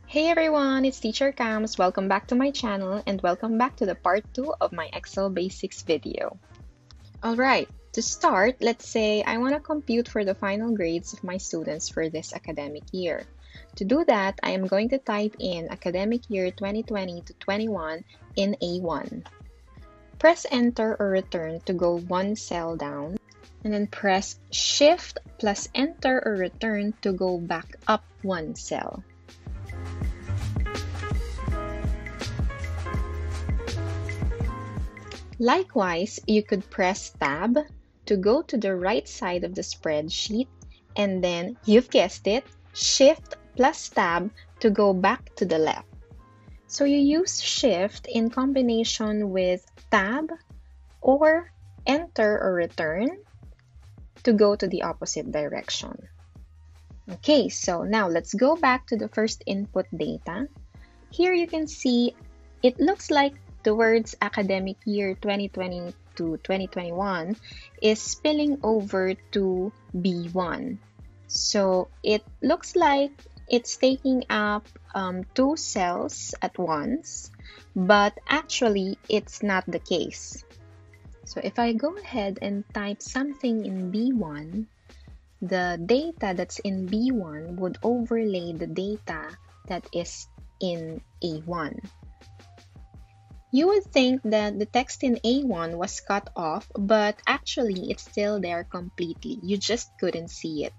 Hey everyone, it's Teacher Cams. Welcome back to my channel and welcome back to the part 2 of my Excel Basics video. Alright, to start, let's say I want to compute for the final grades of my students for this academic year. To do that, I am going to type in academic year 2020 to 21 in A1. Press enter or return to go one cell down, and then press shift plus enter or return to go back up one cell. Likewise, you could press Tab to go to the right side of the spreadsheet, and then, you've guessed it, Shift plus Tab to go back to the left. So you use Shift in combination with Tab or Enter or Return to go to the opposite direction. Okay, so now let's go back to the first input data. Here you can see it looks like the words academic year 2020 to 2021 is spilling over to B1. So it looks like it's taking up two cells at once, but actually it's not the case. So if I go ahead and type something in B1, the data that's in B1 would overlay the data that is in A1. You would think that the text in A1 was cut off, but actually it's still there completely. You just couldn't see it.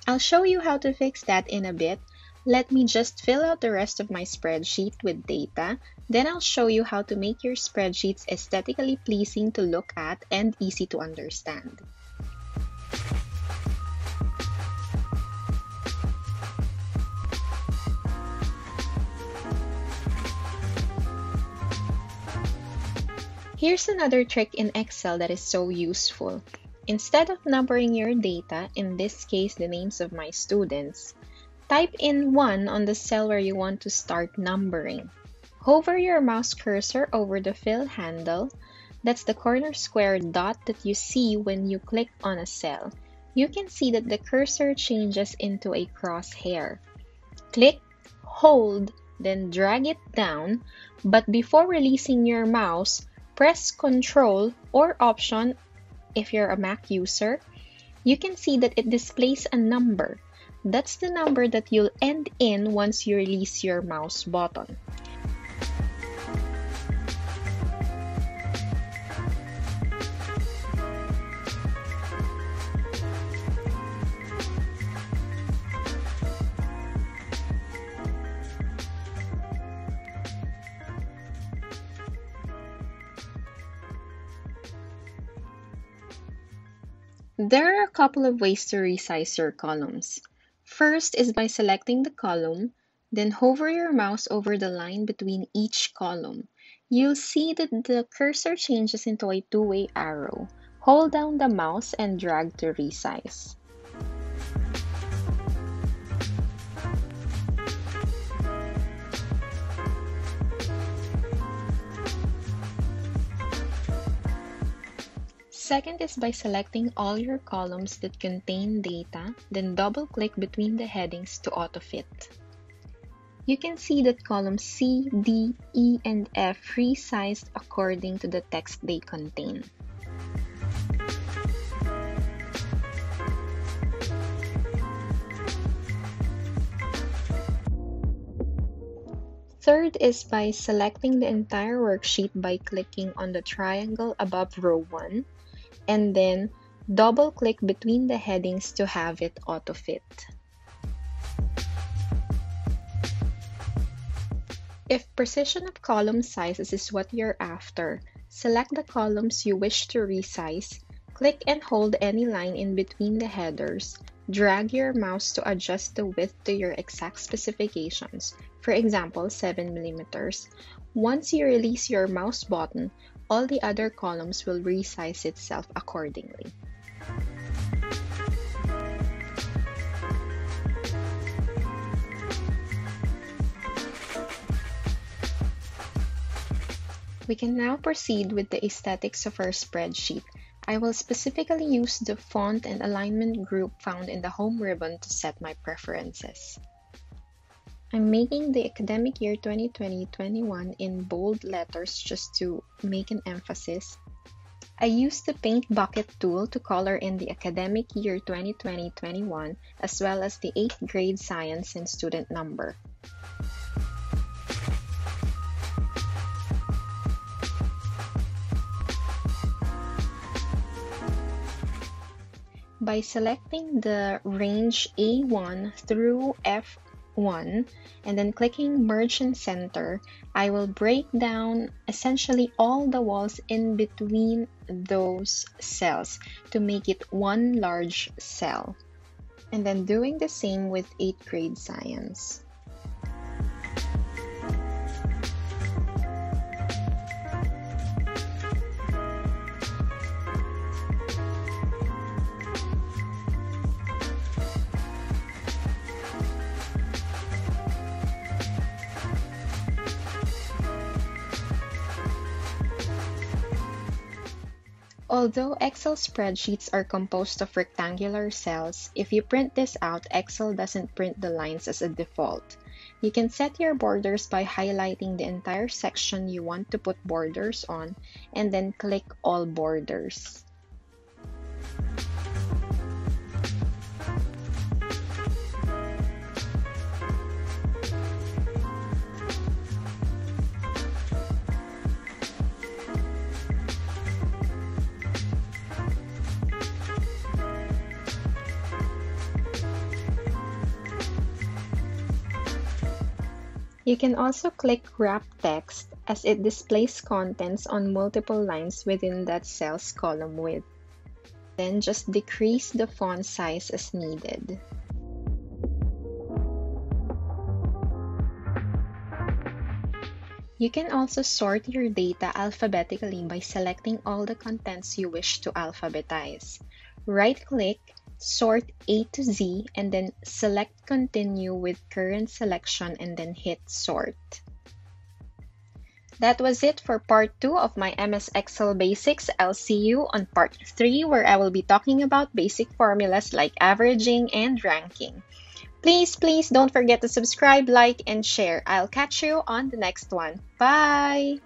I'll show you how to fix that in a bit. Let me just fill out the rest of my spreadsheet with data. Then I'll show you how to make your spreadsheets aesthetically pleasing to look at and easy to understand. Here's another trick in Excel that is so useful. Instead of numbering your data, in this case the names of my students, type in 1 on the cell where you want to start numbering. Hover your mouse cursor over the fill handle. That's the corner square dot that you see when you click on a cell. You can see that the cursor changes into a crosshair. Click, hold, then drag it down, but before releasing your mouse, press Ctrl or Option if you're a Mac user. You can see that it displays a number. That's the number that you'll end in once you release your mouse button. There are a couple of ways to resize your columns. First is by selecting the column, then hover your mouse over the line between each column. You'll see that the cursor changes into a two-way arrow. Hold down the mouse and drag to resize. Second is by selecting all your columns that contain data, then double-click between the headings to Autofit. You can see that columns C, D, E, and F resized according to the text they contain. Third is by selecting the entire worksheet by clicking on the triangle above row 1, and then double-click between the headings to have it auto-fit. If precision of column sizes is what you're after, select the columns you wish to resize, click and hold any line in between the headers, drag your mouse to adjust the width to your exact specifications, for example 7 mm. Once you release your mouse button, all the other columns will resize itself accordingly. We can now proceed with the aesthetics of our spreadsheet. I will specifically use the font and alignment group found in the home ribbon to set my preferences. I'm making the academic year 2020-21 in bold letters just to make an emphasis. I used the paint bucket tool to color in the academic year 2020-21 as well as the 8th grade science and student number. By selecting the range A1 through F1 and then clicking Merge and Center, I will break down essentially all the walls in between those cells to make it one large cell. And then doing the same with 8th grade science. Although Excel spreadsheets are composed of rectangular cells, if you print this out, Excel doesn't print the lines as a default. You can set your borders by highlighting the entire section you want to put borders on and then click All Borders. You can also click Wrap Text as it displays contents on multiple lines within that cell's column width. Then just decrease the font size as needed. You can also sort your data alphabetically by selecting all the contents you wish to alphabetize. Right-click, sort A to Z, and then select Continue with current selection and then hit Sort. That was it for part 2 of my MS Excel basics. I'll see you on part 3 where I will be talking about basic formulas like averaging and ranking. Please don't forget to subscribe, like, and share. I'll catch you on the next one. Bye!